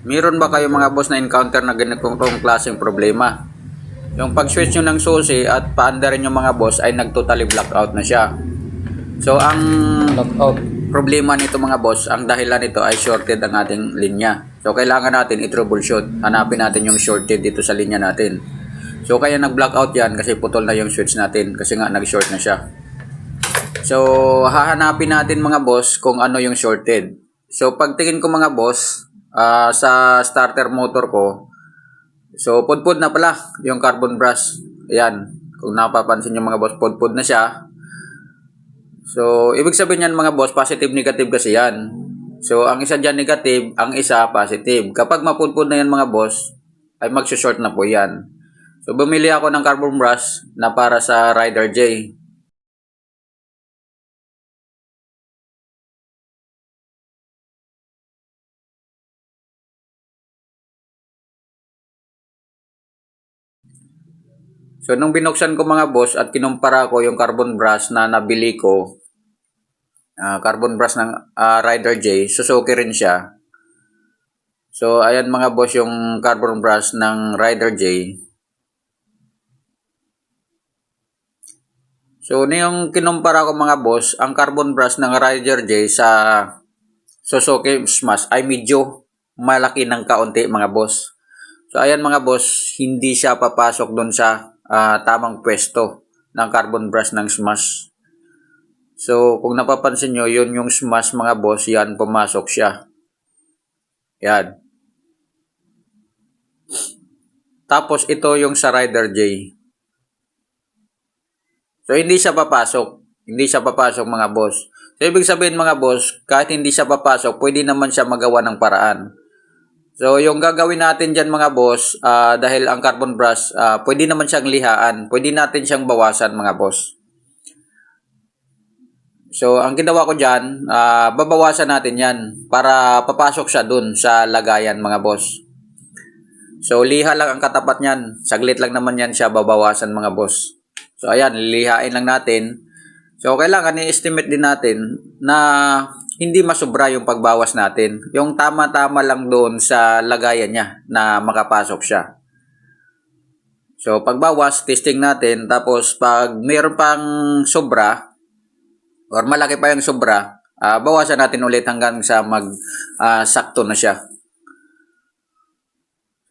Meron ba kayo mga boss na encounter na ganitong klaseng problema? Yung pag-switch nyo ng susi at paandarin yung mga boss ay nag-totally blackout na siya. So ang Lockout. problema nito mga boss, ang dahilan nito ay shorted ang ating linya. So kailangan natin i-troubleshoot. Hanapin natin yung shorted dito sa linya natin. So kaya nag-blackout yan kasi putol na yung switch natin kasi nga nag-short na siya. So hahanapin natin mga boss kung ano yung shorted. So pagtingin ko mga boss, sa starter motor ko, so pudpud na pala yung carbon brush. Ayan, kung napapansin yung mga boss, pudpud na siya. So ibig sabihin yan mga boss, positive negative kasi yan. So ang isa dyan negative, ang isa positive. Kapag mapudpud na yan mga boss, ay magsushort na po yan. So bumili ako ng carbon brush na para sa Rider J. So nung binuksan ko mga boss at kinumpara ko yung carbon brush na nabili ko, carbon brush ng Rider J, Suzuki rin siya. So ayan mga boss yung carbon brush ng Rider J. So yung kinumpara ko mga boss, ang carbon brush ng Rider J sa Suzuki Smash ay medyo malaki ng kaunti mga boss. So ayan mga boss, hindi siya papasok doon sa tamang pwesto ng carbon brush ng Smash. So kung napapansin nyo, yun yung Smash mga boss, yan pumasok siya. Yan. Tapos ito yung sa Rider J. So hindi siya papasok. Hindi siya papasok mga boss. So ibig sabihin mga boss, kahit hindi siya papasok, pwede naman siya magawa ng paraan. So, yung gagawin natin dyan mga boss, dahil ang carbon brush, pwede naman siyang lihaan. Pwede natin siyang bawasan mga boss. So, ang ginawa ko dyan, babawasan natin yan para papasok siya dun sa lagayan mga boss. So, liha lang ang katapat niyan. Saglit lang naman yan siya babawasan mga boss. So, ayan, lilihain lang natin. So, kailangan i-estimate din natin na hindi masobra yung pagbawas natin. Yung tama-tama lang doon sa lagayan niya na makapasok siya. So, pagbawas, testing natin. Tapos, pag mayroon pang sobra, or malaki pa yung sobra, bawasan natin ulit hanggang sa sakto na siya.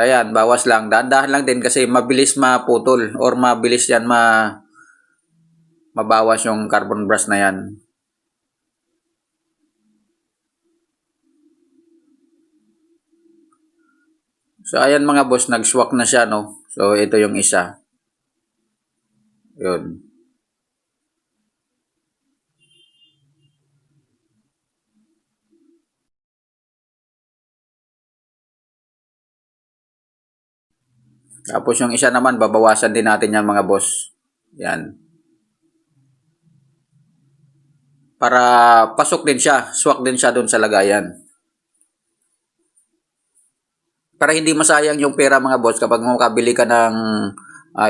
Ayan, bawas lang. Dahan-dahan lang din kasi mabilis maputol or mabilis yan mabawas yung carbon brush na yan. So, ayan mga boss, nag-swak na siya, no? So, ito yung isa. Yun. Tapos yung isa naman, babawasan din natin yan mga boss. Yan. Para pasok din siya, swak din siya doon sa lagayan. Para hindi masayang yung pera mga boss kapag makabili ka ng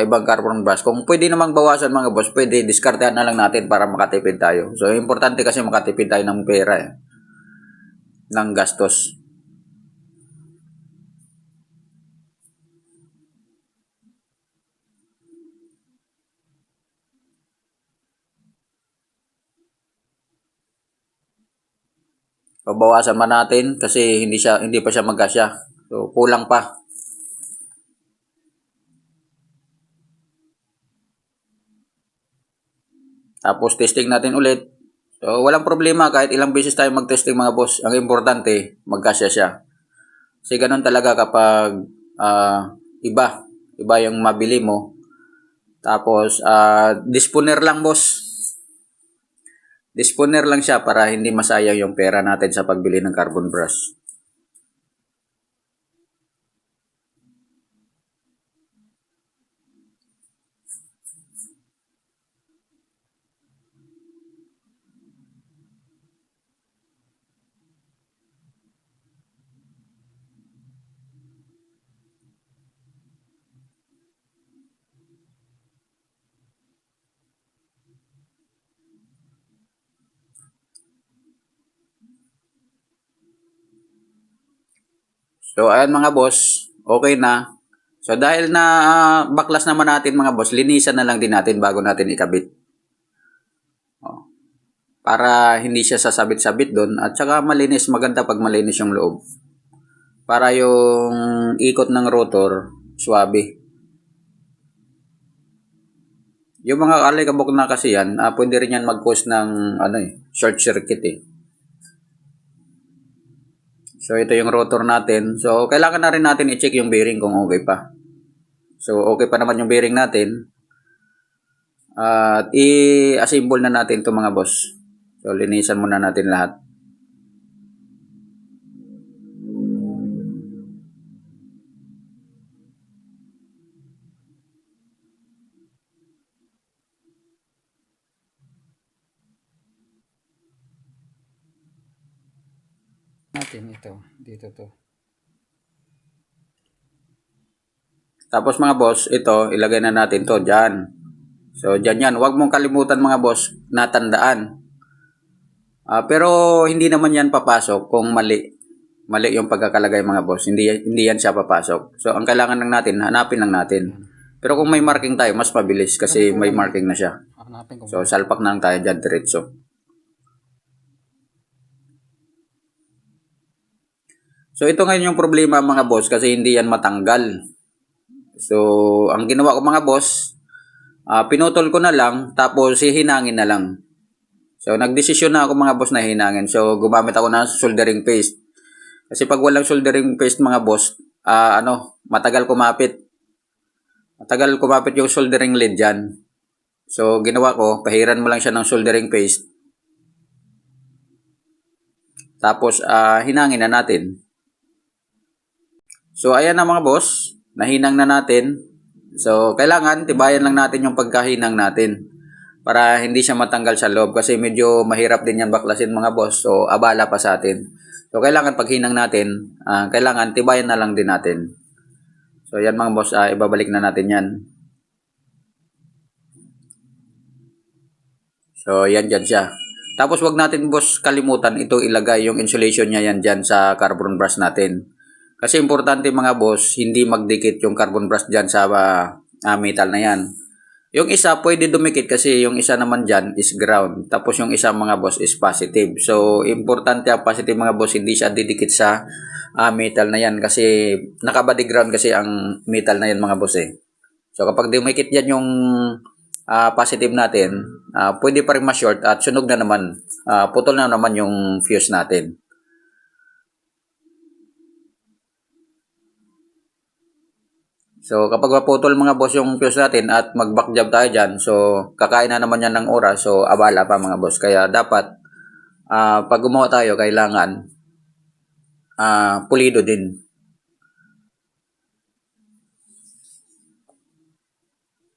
ibang carbon brush. Kung pwede namang bawasan mga boss, pwede diskartehan na lang natin para makatipid tayo. So importante kasi makatipid tayo ng pera ng gastos. Babawasan man natin kasi hindi pa siya magkasya. So kulang pa. Tapos testing natin ulit. So walang problema kahit ilang beses tayo mag-testing mga boss. Ang importante, magkasya siya. Kasi ganun talaga kapag iba yung mabili mo. Tapos disponer lang boss. Disponer lang siya para hindi masayang yung pera natin sa pagbili ng carbon brush. So ayan mga boss, okay na. So dahil na baklas naman natin mga boss, linisan na lang din natin bago natin ikabit. Oh, para hindi siya sasabit-sabit doon at saka malinis, maganda pag malinis yung loob. Para yung ikot ng rotor, swabe. Yung mga alikabok na kasi yan, pwede rin yan mag-cause ng short circuit eh. So ito yung rotor natin. So kailangan na rin natin i-check yung bearing kung okay pa. So okay pa naman yung bearing natin. At i-assemble na natin ito mga boss. So linisan muna natin lahat. Natin ito, dito to. Tapos mga boss, ito, ilagay na natin to dyan. So dyan yan, huwag mong kalimutan mga boss, natandaan. Pero hindi naman yan papasok kung mali. Mali yung pagkakalagay mga boss, hindi yan siya papasok. So ang kailangan lang natin, hanapin lang natin. Pero kung may marking tayo, mas mabilis kasi may marking na siya. So salpak na lang tayo dyan diretso. So ito ngayon yung problema mga boss kasi hindi yan matanggal. So ang ginawa ko mga boss, pinutol ko na lang tapos hihinangin na lang. So nagdesisyon na ako mga boss na hinangin. So gumamit ako ng soldering paste. Kasi pag walang soldering paste mga boss, matagal kumapit. Matagal kumapit yung soldering lead dyan. So ginawa ko, pahiran mo lang siya ng soldering paste. Tapos hinangin na natin. So ayan na mga boss, nahinang na natin. So kailangan tibayan lang natin yung pagkahinang natin para hindi siya matanggal sa loob kasi medyo mahirap din yan baklasin mga boss. So abala pa sa atin. So kailangan paghinang natin, kailangan tibayan na lang din natin. So yan mga boss, ibabalik na natin yan. So yan dyan siya. Tapos wag natin boss kalimutan ito ilagay yung insulation niya yan dyan sa carbon brush natin. Kasi importante mga boss, hindi magdikit yung carbon brush dyan sa metal na yan. Yung isa pwede dumikit kasi yung isa naman dyan is ground. Tapos yung isa mga boss is positive. So importante ang positive mga boss, hindi siya didikit sa metal na yan. Kasi nakabody ground kasi ang metal na yan mga boss eh. So kapag dumikit yan yung positive natin, pwede pa rin ma-short at sunog na naman. Putol na naman yung fuse natin. So, kapag maputol mga boss yung fuse natin at mag-back job tayo dyan, so, kakain na naman yan ng oras, so, abala pa mga boss. Kaya, dapat, pag gumawa tayo, kailangan, pulido din.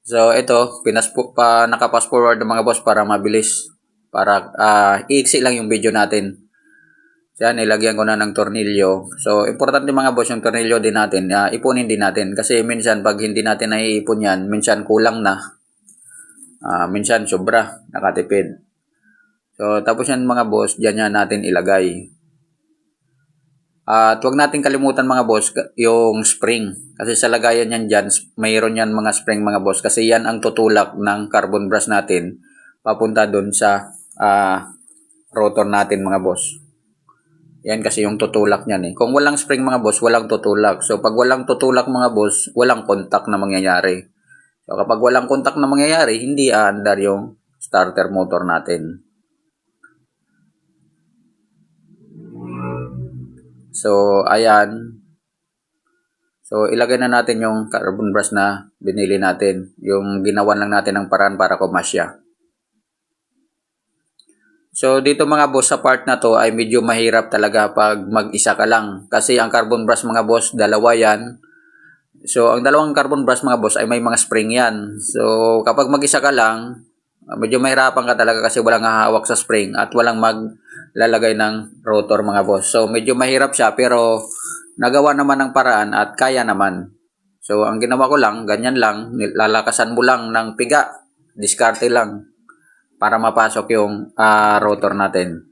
So, ito, nakapass forward ng mga boss para mabilis. Para, iiksi lang yung video natin. Yan, ilagyan ko na ng tornilyo. So, importante mga boss, yung tornilyo din natin, ipunin din natin. Kasi minsan, pag hindi natin naiipon yan, minsan kulang na. Minsan sobra, nakatipid. So, tapos yan mga boss, dyan yan natin ilagay. At huwag natin kalimutan mga boss, yung spring. Kasi sa lagayan yan dyan, mayroon yan mga spring mga boss. Kasi yan ang tutulak ng carbon brush natin papunta doon sa rotor natin mga boss. Yan kasi yung tutulak niyan eh. Kung walang spring mga boss, walang tutulak. So pag walang tutulak mga boss, walang contact na mangyayari. So kapag walang contact na mangyayari, hindi aandar yung starter motor natin. So ayan. So ilagay na natin yung carbon brush na binili natin. Yung ginawan lang natin ng paraan para kumasya. So dito mga boss sa part na to ay medyo mahirap talaga pag mag-isa ka lang. Kasi ang carbon brush mga boss, dalawa yan. So ang dalawang carbon brush mga boss ay may mga spring yan. So kapag mag-isa ka lang, medyo mahirapan ka talaga kasi walang hahawak sa spring at walang maglalagay ng rotor mga boss. So medyo mahirap siya pero nagawa naman ng paraan at kaya naman. So ang ginawa ko lang, ganyan lang, lalakasan mo lang ng piga, diskarte lang para mapasok yung rotor natin.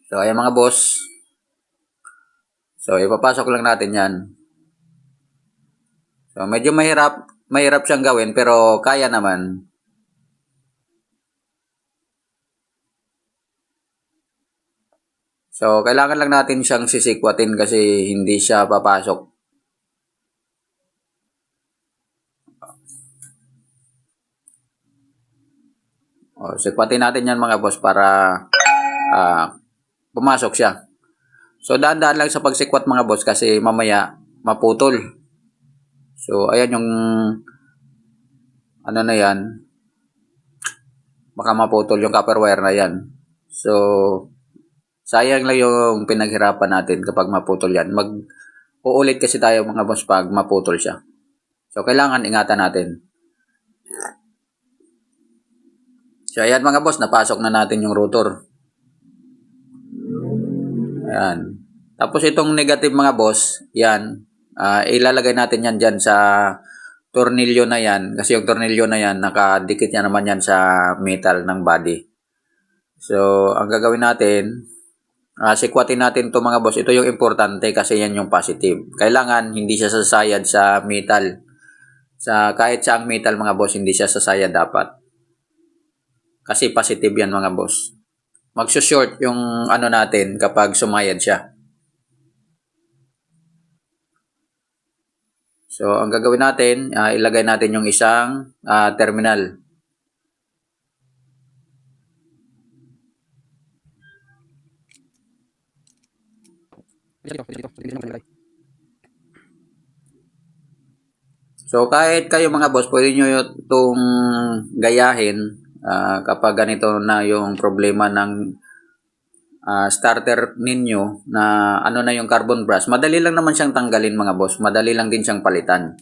So ayan mga boss. So, ipapasok lang natin yan. So, medyo mahirap siyang gawin pero kaya naman. So, kailangan lang natin siyang sisikwatin kasi hindi siya papasok. O, sikwatin natin yan mga boss para pumasok siya. So, daan-daan lang sa pagsikwat mga boss kasi mamaya maputol. So, ayan yung ano na yan. Baka maputol yung copper wire na yan. So, sayang lang yung pinaghirapan natin kapag maputol yan. Uulit kasi tayo mga boss pag maputol siya. So, kailangan ingatan natin. So, ayan mga boss, napasok na natin yung rotor. Ayan. Tapos itong negative mga boss, yan, ilalagay natin yan dyan sa tornilyo na yan. Kasi yung tornilyo na yan, nakadikit niya naman yan sa metal ng body. So, ang gagawin natin, sikwatin natin to mga boss. Ito yung importante kasi yan yung positive. Kailangan hindi siya sasayad sa metal. Kahit saang metal mga boss, hindi siya sasayad dapat. Kasi positive yan mga boss. Magsushort yung ano natin kapag sumayad siya. So, ang gagawin natin, ilagay natin yung isang terminal. So, kahit kayo mga boss, pwede nyo itong gayahin kapag ganito na yung problema ng starter ninyo na ano na yung carbon brush. Madali lang naman siyang tanggalin mga boss. Madali lang din siyang palitan.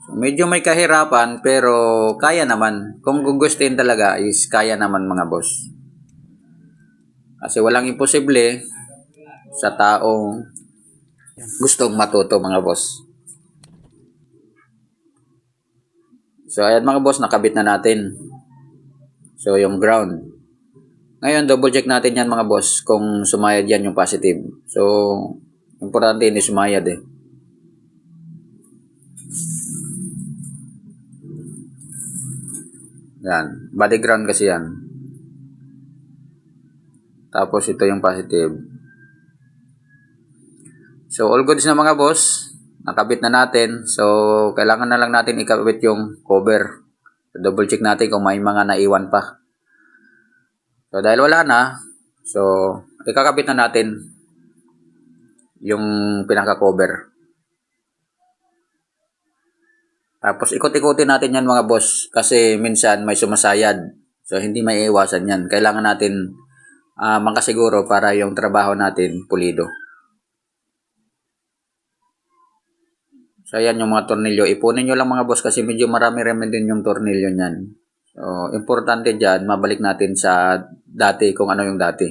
So, medyo may kahirapan pero kaya naman. Kung gugustuhin talaga is kaya naman mga boss. Kasi walang imposible sa taong gustong matuto mga boss. So ayan mga boss, nakabit na natin. So yung ground. Ngayon double check natin yan mga boss kung sumayad yan yung positive. So importante hindi sumayad eh. Yan, body ground kasi yan. Tapos ito yung positive. So all goods na mga boss. Nakabit na natin. So kailangan na lang natin ikabit yung cover. So, double check natin kung may mga naiwan pa. So dahil wala na, so ikakabit na natin yung pinaka-cover. Tapos ikot-ikotin natin yan mga boss kasi minsan may sumasayad. So hindi maiiwasan yan. Kailangan natin makasiguro para yung trabaho natin pulido. So ayan yung mga tornilyo. Ipunin nyo lang mga boss kasi medyo marami-rami din yung tornilyo niyan. So importante dyan, mabalik natin sa dati kung ano yung dati.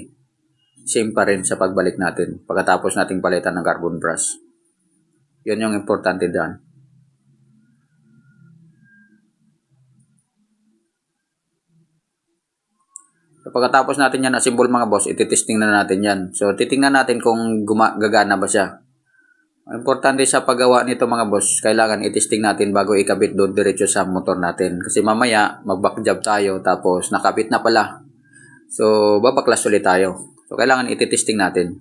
Same pa rin sa pagbalik natin pagkatapos nating palitan ng carbon brush. Yun yung importante dyan. So, pagkatapos natin yan assemble mga boss, ititesting na natin yan. So titingnan natin kung gagana ba siya. Importante sa paggawa nito mga boss, kailangan itesting natin bago ikabit doon diretso sa motor natin. Kasi mamaya mag-back job tayo tapos nakabit na pala. So babaklas ulit tayo. So kailangan ititesting natin.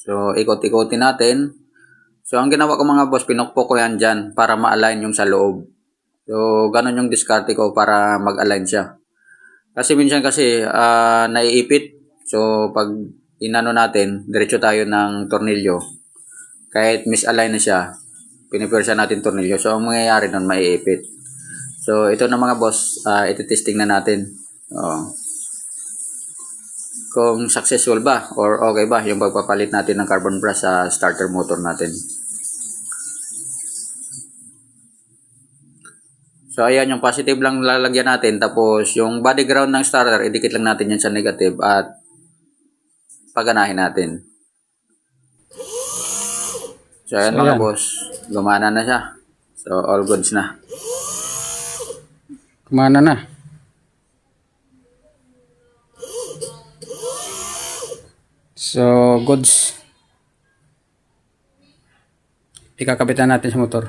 So ikot-ikotin natin. So ang ginawa ko mga boss, pinukpok ko yan dyan para ma-align yung sa loob. So ganun yung diskarte ko para mag-align siya. Kasi minsan kasi naiipit. So pag inano natin, diretso tayo ng tornilyo. Kahit misalign na siya, pinipwersa natin tornilyo. So ang mangyayari nun, maiipit. So ito na mga boss, iti-testing na natin. Kung successful ba or okay ba yung pagpapalit natin ng carbon brush sa starter motor natin. So ayan, yung positive lang lalagyan natin. Tapos yung body ground ng starter, idikit lang natin yan sa negative at paganahin natin. So ayan So, mga ayan. boss, gumana na siya. So all goods na. Kumana na. So, goods. Ikakabitan natin sa motor.